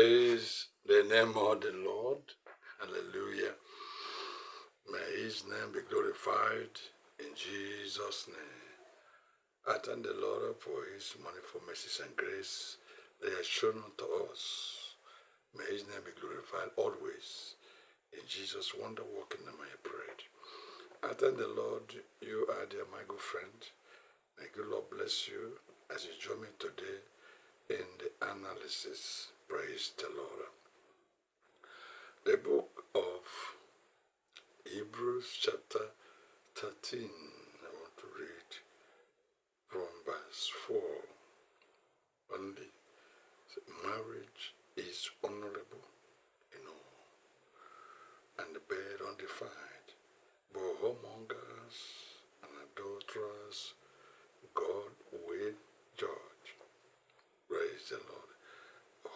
Praise the name of the Lord. Hallelujah. May his name be glorified in Jesus' name. I thank the Lord for his manifold mercies and grace that he has shown unto us. May his name be glorified always. In Jesus' wonder working name I pray. I thank the Lord, you are there, my good friend. May good Lord bless you as you join me today in the analysis. Praise the Lord. The book of Hebrews chapter 13, I want to read from verse 4 only. Marriage is honorable in all, and the bed undefiled, but whoremongers and adulterers God will judge. Praise the Lord.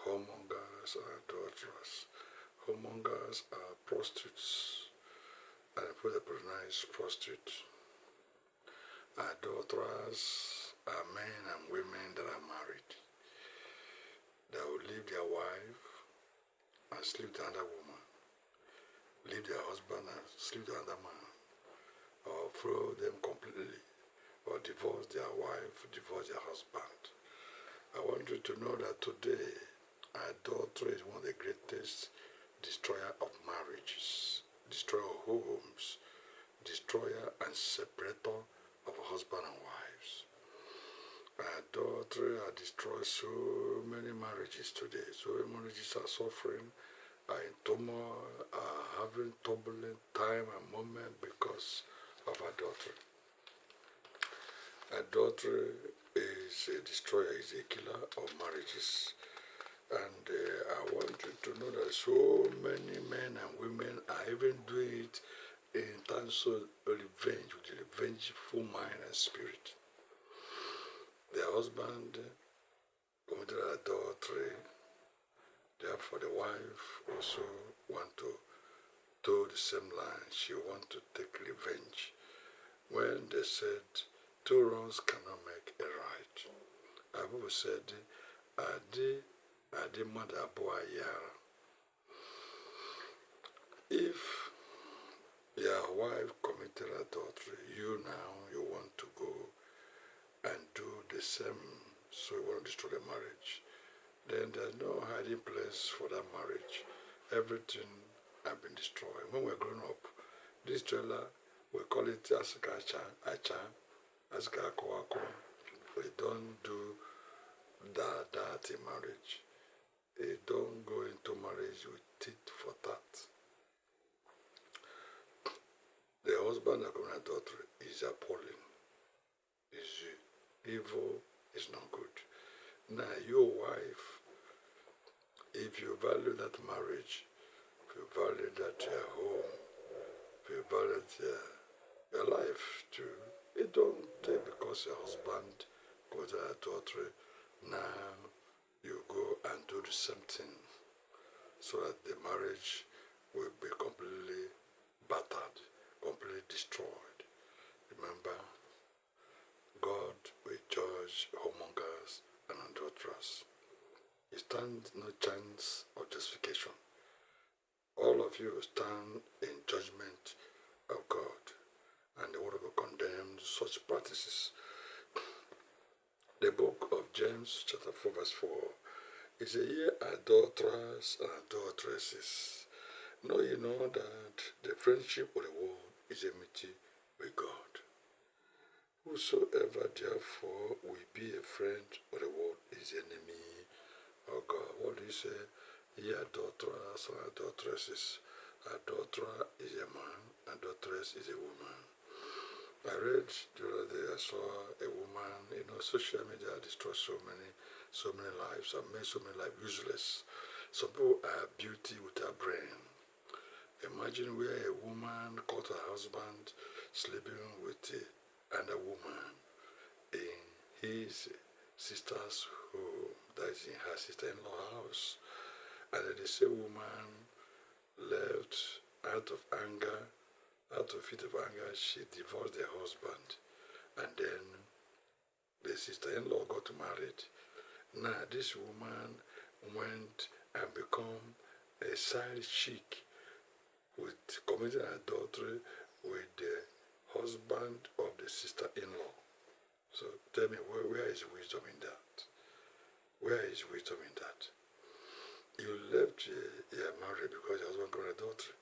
Whoremongers and adulterers. Whoremongers are prostitutes, and put a pronounced prostitute. Adulterers are men and women that are married, that will leave their wife and sleep with another woman, leave their husband and sleep with another man, or throw them completely, or divorce their wife, divorce their husband. I want you to know that today, adultery is one of the greatest destroyer of marriages, destroyer of homes, destroyer and separator of husband and wives. Adultery has destroyed so many marriages today. So many marriages are suffering, are in turmoil, are having turbulent time and moment because of adultery. Adultery is a destroyer, is a killer of marriages. And I want you to know that so many men and women are even doing it in terms of revenge, with a revengeful mind and spirit. Their husband committed adultery, therefore the wife also want to toe the same line. She want to take revenge. When they said two wrongs cannot make a right, Abu said, Adi mother boy yara. If your wife committed adultery, you want to go and do the same, so you want to destroy the marriage, then there's no hiding place for that marriage. Everything has been destroyed. When we're growing up, this trailer, we call it Asakacha, Asakawako. We don't do that in marriage. They don't go into marriage with tit for tat. The husband that commits adultery is appalling. Is evil, is not good. Now, your wife, if you value that marriage, if you value that your home, if you value your life too, it don't take because your husband committed adultery. Now, you go and do the same thing so that the marriage will be completely battered, completely destroyed. Remember, God will judge whoremongers and adulterers. He stands no chance of justification. All of you stand in judgment of God, and the word of God condemns such practices. The book of James chapter 4 verse 4 is a ye adulterers and adulteresses. Know you know that the friendship of the world is enmity with God. Whosoever therefore will be a friend of the world is enemy of God. What do you say? Ye adulterers and adulteresses. Adulterer is a man, adulteress is a woman. I read the other day, I saw a woman, social media destroys so many lives and made so many lives useless. Some people are beauty with her brain. Imagine where a woman caught her husband sleeping with another woman in his sister's home, that is in her sister-in-law house. And then the same woman left out of anger. Out of fit of anger, she divorced her husband, and then the sister-in-law got married. Now, this woman went and become a side chick with committing adultery with the husband of the sister-in-law. So tell me, where is wisdom in that? Where is wisdom in that? You left your marriage because your husband committed adultery.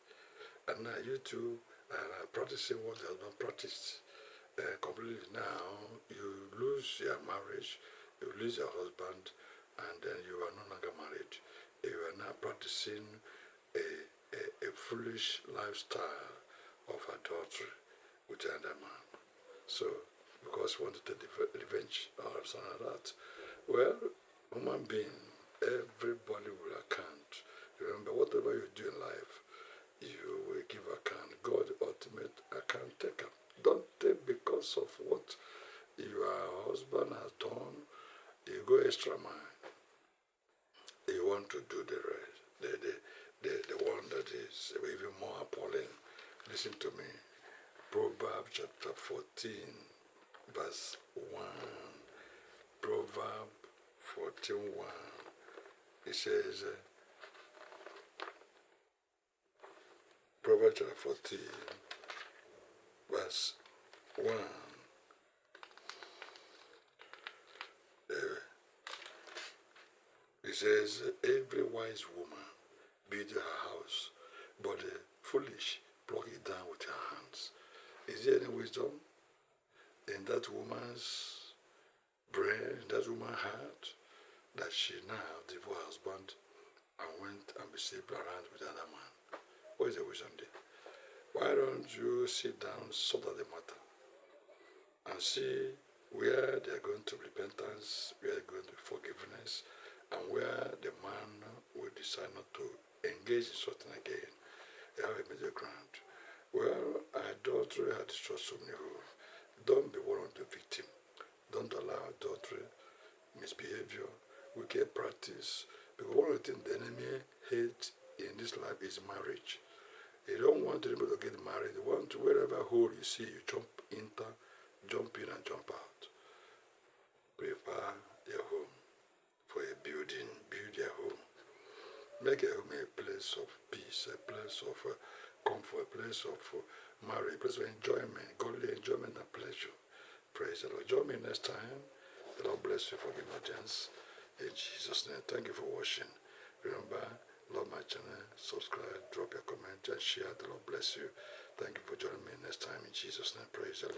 And now you two are practicing what your husband practiced completely. Now you lose your marriage, you lose your husband, and then you are no longer married. You are now practicing a foolish lifestyle of adultery with another man. So, because you want to take revenge or something like that. Well, human being, everybody will account. Remember, whatever you do in life, you will give account. God, ultimate account taker. Don't take because of what your husband has done, you go extra mile. You want to do the rest, the one that is even more appalling. Listen to me. Proverbs chapter 14, verse 1. Proverbs 14:1. It says, Proverbs chapter 14, verse 1. It says, every wise woman builds her house, but the foolish pluck it down with her hands. Is there any wisdom in that woman's brain, in that woman's heart, that she now divorced her husband and went and received around with another man? What is the wisdom there? Why don't you sit down, sort out the matter, and see where they are going to repentance, where they are going to forgiveness, and where the man will decide not to engage in something again. They have a middle ground. Well, adultery has destroyed so many homes. Don't be one of the victims. Don't allow adultery, misbehavior, wicked practice. Because one of the things the enemy hates in this life is marriage. They don't want anybody to get married. They want to, wherever hole you see, you jump in and jump out. Prepare your home for a building. Build your home. Make your home a place of peace, a place of comfort, a place of marriage, a place of enjoyment, godly enjoyment and pleasure. Praise the Lord. Join me next time. The Lord bless you for giving me a chance. In Jesus' name, thank you for watching. Remember, love my channel, subscribe, drop your comment, and share. The Lord bless you. Thank you for joining me next time. In Jesus' name, praise the Lord.